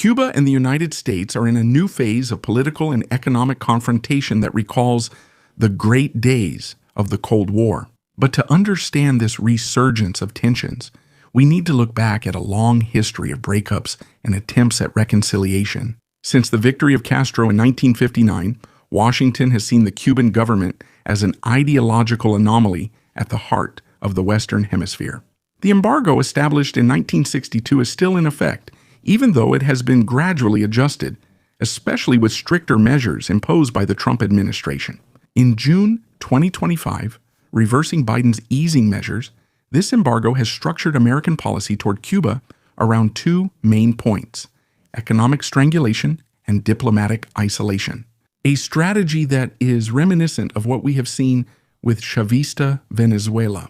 Cuba and the United States are in a new phase of political and economic confrontation that recalls the great days of the Cold War. But to understand this resurgence of tensions, we need to look back at a long history of breakups and attempts at reconciliation. Since the victory of Castro in 1959, Washington has seen the Cuban government as an ideological anomaly at the heart of the Western Hemisphere. The embargo established in 1962 is still in effect, even though it has been gradually adjusted, especially with stricter measures imposed by the Trump administration. In June 2025, reversing Biden's easing measures, this embargo has structured American policy toward Cuba around two main points: economic strangulation and diplomatic isolation. A strategy that is reminiscent of what we have seen with Chavista Venezuela.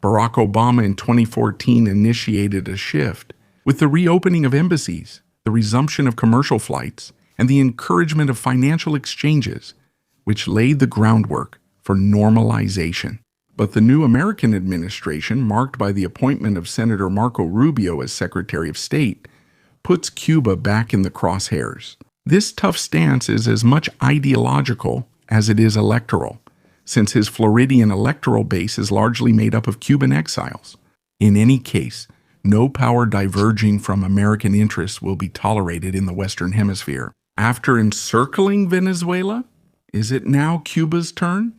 Barack Obama in 2014 initiated a shift with the reopening of embassies, the resumption of commercial flights, and the encouragement of financial exchanges, which laid the groundwork for normalization. But the new American administration, marked by the appointment of Senator Marco Rubio as Secretary of State, puts Cuba back in the crosshairs. This tough stance is as much ideological as it is electoral, since his Floridian electoral base is largely made up of Cuban exiles. In any case, no power diverging from American interests will be tolerated in the Western Hemisphere. After encircling Venezuela, is it now Cuba's turn?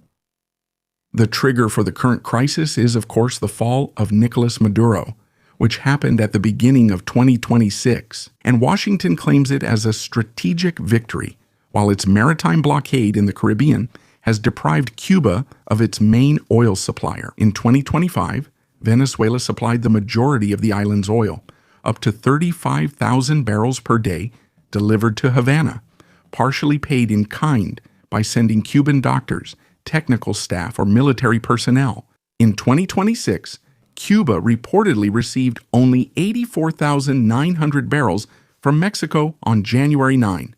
The trigger for the current crisis is, of course, the fall of Nicolas Maduro, which happened at the beginning of 2026, and Washington claims it as a strategic victory, while its maritime blockade in the Caribbean has deprived Cuba of its main oil supplier. In 2025, Venezuela supplied the majority of the island's oil, up to 35,000 barrels per day, delivered to Havana, partially paid in kind by sending Cuban doctors, technical staff, or military personnel. In 2026, Cuba reportedly received only 84,900 barrels from Mexico on January 9,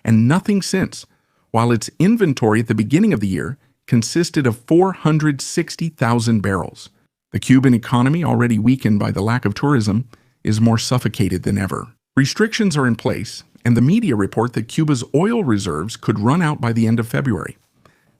and nothing since, while its inventory at the beginning of the year consisted of 460,000 barrels. The Cuban economy, already weakened by the lack of tourism, is more suffocated than ever. Restrictions are in place, and the media report that Cuba's oil reserves could run out by the end of February.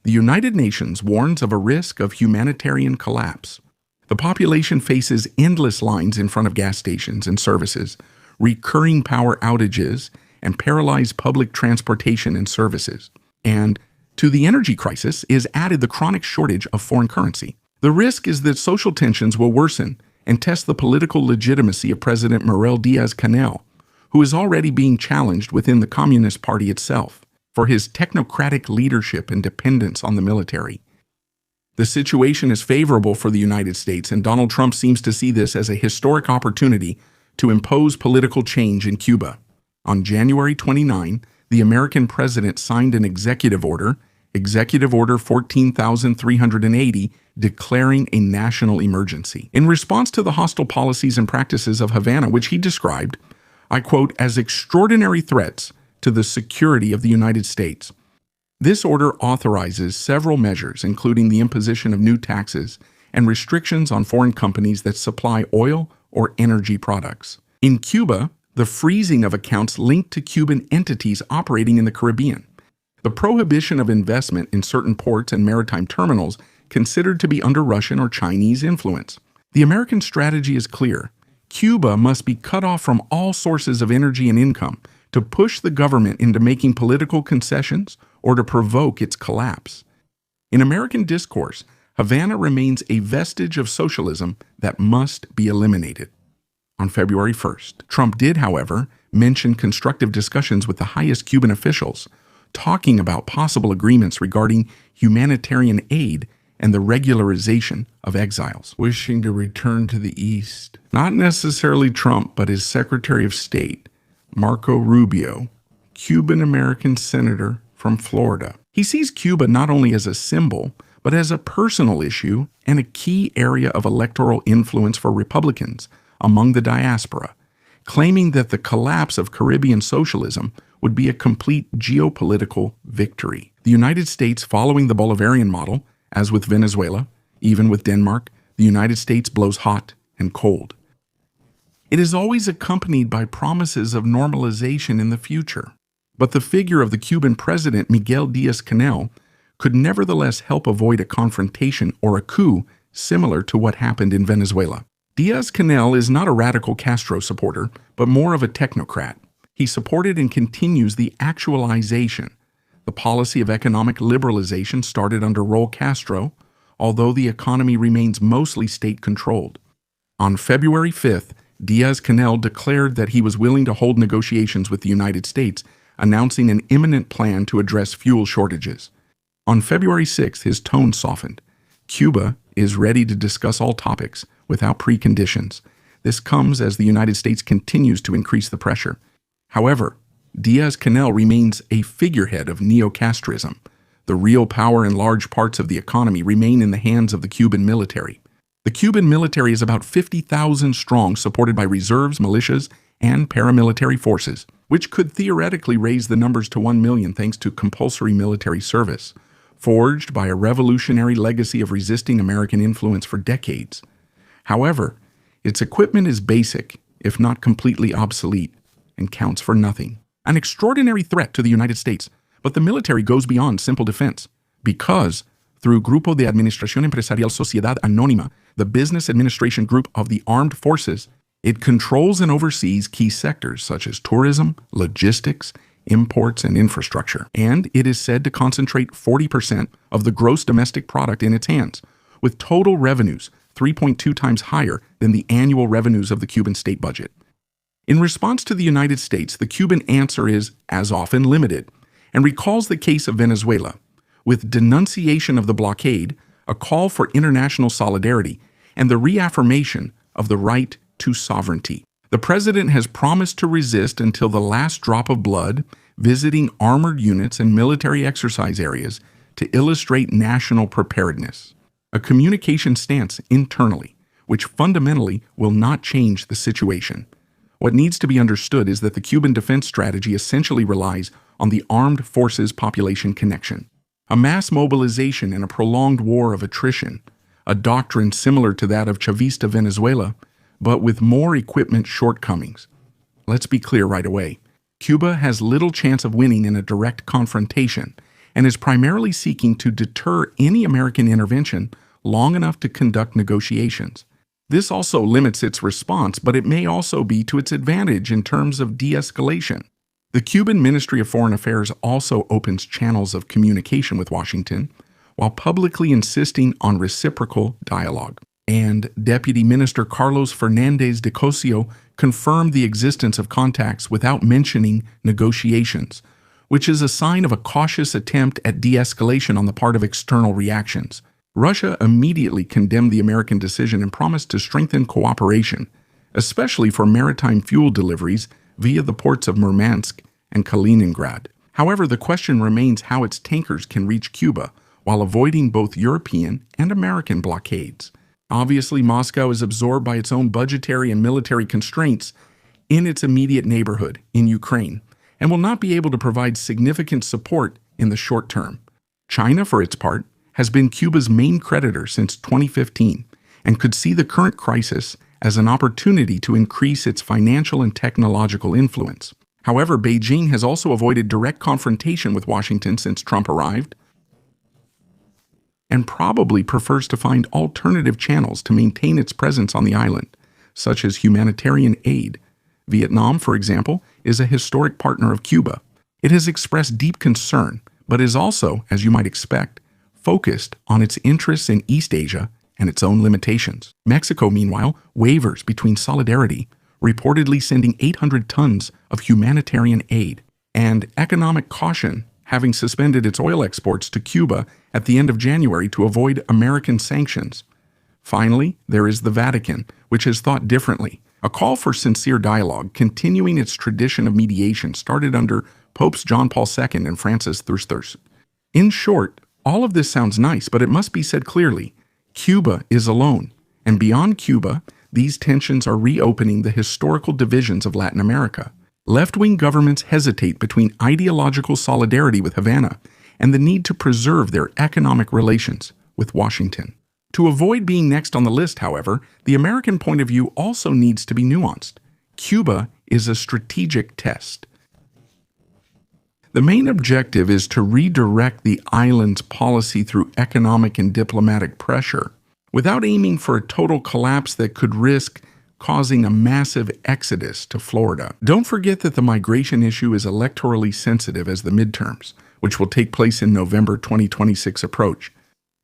The United Nations warns of a risk of humanitarian collapse. The population faces endless lines in front of gas stations and services, recurring power outages, and paralyzed public transportation and services. And to the energy crisis is added the chronic shortage of foreign currency. The risk is that social tensions will worsen and test the political legitimacy of President Miguel Diaz-Canel, who is already being challenged within the Communist Party itself for his technocratic leadership and dependence on the military. The situation is favorable for the United States, and Donald Trump seems to see this as a historic opportunity to impose political change in Cuba. On January 29, the American president signed an Executive Order 14,380, declaring a national emergency. In response to the hostile policies and practices of Havana, which he described, I quote, as extraordinary threats to the security of the United States. This order authorizes several measures, including the imposition of new taxes and restrictions on foreign companies that supply oil or energy products. In Cuba, the freezing of accounts linked to Cuban entities operating in the Caribbean. The prohibition of investment in certain ports and maritime terminals considered to be under Russian or Chinese influence. The American strategy is clear. Cuba must be cut off from all sources of energy and income to push the government into making political concessions or to provoke its collapse. In American discourse, Havana remains a vestige of socialism that must be eliminated. On February 1st, Trump did, however, mention constructive discussions with the highest Cuban officials, talking about possible agreements regarding humanitarian aid and the regularization of exiles wishing to return to the East. Not necessarily Trump, but his Secretary of State, Marco Rubio, Cuban-American senator from Florida. He sees Cuba not only as a symbol, but as a personal issue and a key area of electoral influence for Republicans among the diaspora, claiming that the collapse of Caribbean socialism would be a complete geopolitical victory. The United States, following the Bolivarian model, as with Venezuela, even with Denmark, the United States blows hot and cold. It is always accompanied by promises of normalization in the future. But the figure of the Cuban president Miguel Díaz-Canel could nevertheless help avoid a confrontation or a coup similar to what happened in Venezuela. Díaz-Canel is not a radical Castro supporter, but more of a technocrat. He supported and continues the actualization, the policy of economic liberalization started under Raúl Castro, although the economy remains mostly state-controlled. On February 5th, Díaz-Canel declared that he was willing to hold negotiations with the United States, announcing an imminent plan to address fuel shortages. On February 6th, his tone softened. Cuba is ready to discuss all topics without preconditions. This comes as the United States continues to increase the pressure. However, Díaz-Canel remains a figurehead of neo-Castrism. The real power in large parts of the economy remain in the hands of the Cuban military. The Cuban military is about 50,000 strong, supported by reserves, militias, and paramilitary forces, which could theoretically raise the numbers to 1 million thanks to compulsory military service, forged by a revolutionary legacy of resisting American influence for decades. However, its equipment is basic, if not completely obsolete, and counts for nothing. An extraordinary threat to the United States, but the military goes beyond simple defense, because, through Grupo de Administración Empresarial Sociedad Anónima, the business administration group of the armed forces, it controls and oversees key sectors such as tourism, logistics, imports, and infrastructure. And it is said to concentrate 40% of the gross domestic product in its hands, with total revenues 3.2 times higher than the annual revenues of the Cuban state budget. In response to the United States, the Cuban answer is, as often, limited, and recalls the case of Venezuela, with denunciation of the blockade, a call for international solidarity, and the reaffirmation of the right to sovereignty. The president has promised to resist until the last drop of blood, visiting armored units and military exercise areas to illustrate national preparedness. A communication stance internally, which fundamentally will not change the situation. What needs to be understood is that the Cuban defense strategy essentially relies on the armed forces population connection. A mass mobilization and a prolonged war of attrition, a doctrine similar to that of Chavista Venezuela, but with more equipment shortcomings. Let's be clear right away. Cuba has little chance of winning in a direct confrontation and is primarily seeking to deter any American intervention long enough to conduct negotiations. This also limits its response, but it may also be to its advantage in terms of de-escalation. The Cuban Ministry of Foreign Affairs also opens channels of communication with Washington, while publicly insisting on reciprocal dialogue. And Deputy Minister Carlos Fernández de Cosio confirmed the existence of contacts without mentioning negotiations, which is a sign of a cautious attempt at de-escalation on the part of external reactions. Russia immediately condemned the American decision and promised to strengthen cooperation, especially for maritime fuel deliveries via the ports of Murmansk and Kaliningrad. However, the question remains how its tankers can reach Cuba while avoiding both European and American blockades. Obviously, Moscow is absorbed by its own budgetary and military constraints in its immediate neighborhood, in Ukraine, and will not be able to provide significant support in the short term. China, for its part, has been Cuba's main creditor since 2015 and could see the current crisis as an opportunity to increase its financial and technological influence. However, Beijing has also avoided direct confrontation with Washington since Trump arrived and probably prefers to find alternative channels to maintain its presence on the island, such as humanitarian aid. Vietnam, for example, is a historic partner of Cuba. It has expressed deep concern, but is also, as you might expect, focused on its interests in East Asia and its own limitations. Mexico, meanwhile, wavers between solidarity, reportedly sending 800 tons of humanitarian aid, and economic caution, having suspended its oil exports to Cuba at the end of January to avoid American sanctions. Finally, there is the Vatican, which has thought differently. A call for sincere dialogue, continuing its tradition of mediation started under Popes John Paul II and Francis I. In short, all of this sounds nice, but it must be said clearly, Cuba is alone, and beyond Cuba, these tensions are reopening the historical divisions of Latin America. Left-wing governments hesitate between ideological solidarity with Havana and the need to preserve their economic relations with Washington. To avoid being next on the list, however, the American point of view also needs to be nuanced. Cuba is a strategic test. The main objective is to redirect the island's policy through economic and diplomatic pressure, without aiming for a total collapse that could risk causing a massive exodus to Florida. Don't forget that the migration issue is electorally sensitive as the midterms, which will take place in November 2026 approach.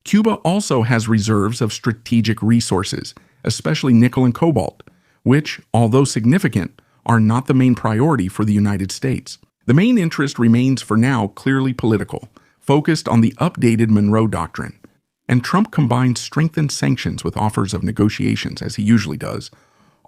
Cuba also has reserves of strategic resources, especially nickel and cobalt, which, although significant, are not the main priority for the United States. The main interest remains for now clearly political, focused on the updated Monroe Doctrine. And Trump combined strengthened sanctions with offers of negotiations, as he usually does,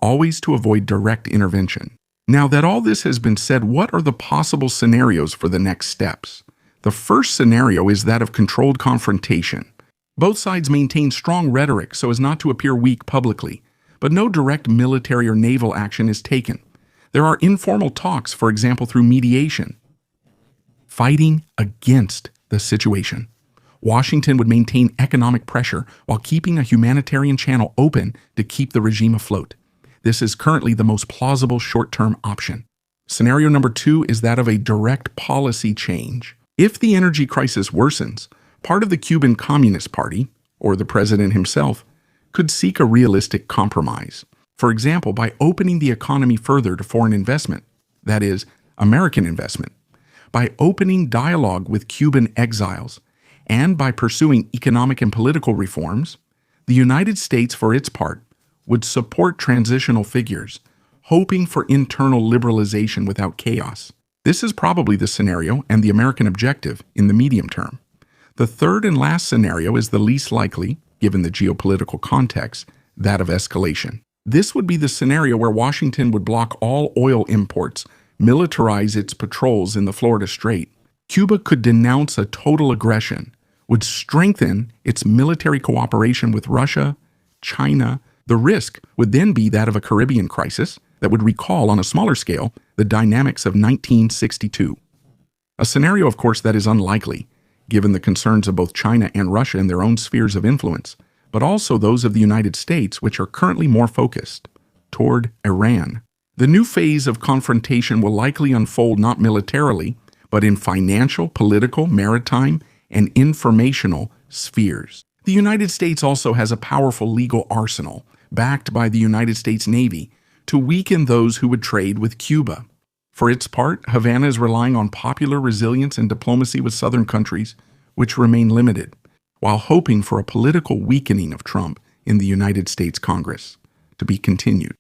always to avoid direct intervention. Now that all this has been said, what are the possible scenarios for the next steps? The first scenario is that of controlled confrontation. Both sides maintain strong rhetoric so as not to appear weak publicly, but no direct military or naval action is taken. There are informal talks, for example, through mediation. Fighting against the situation. Washington would maintain economic pressure while keeping a humanitarian channel open to keep the regime afloat. This is currently the most plausible short-term option. Scenario number 2 is that of a direct policy change. If the energy crisis worsens, part of the Cuban Communist Party, or the president himself, could seek a realistic compromise. For example, by opening the economy further to foreign investment, that is, American investment, by opening dialogue with Cuban exiles, and by pursuing economic and political reforms, the United States, for its part, would support transitional figures, hoping for internal liberalization without chaos. This is probably the scenario and the American objective in the medium term. The third and last scenario is the least likely, given the geopolitical context, that of escalation. This would be the scenario where Washington would block all oil imports, militarize its patrols in the Florida Strait. Cuba could denounce a total aggression, would strengthen its military cooperation with Russia, China. The risk would then be that of a Caribbean crisis that would recall on a smaller scale the dynamics of 1962. A scenario, of course, that is unlikely, given the concerns of both China and Russia in their own spheres of influence, but also those of the United States, which are currently more focused toward Iran. The new phase of confrontation will likely unfold not militarily, but in financial, political, maritime, and informational spheres. The United States also has a powerful legal arsenal, backed by the United States Navy, to weaken those who would trade with Cuba. For its part, Havana is relying on popular resilience and diplomacy with southern countries, which remain limited, while hoping for a political weakening of Trump in the United States Congress. To be continued.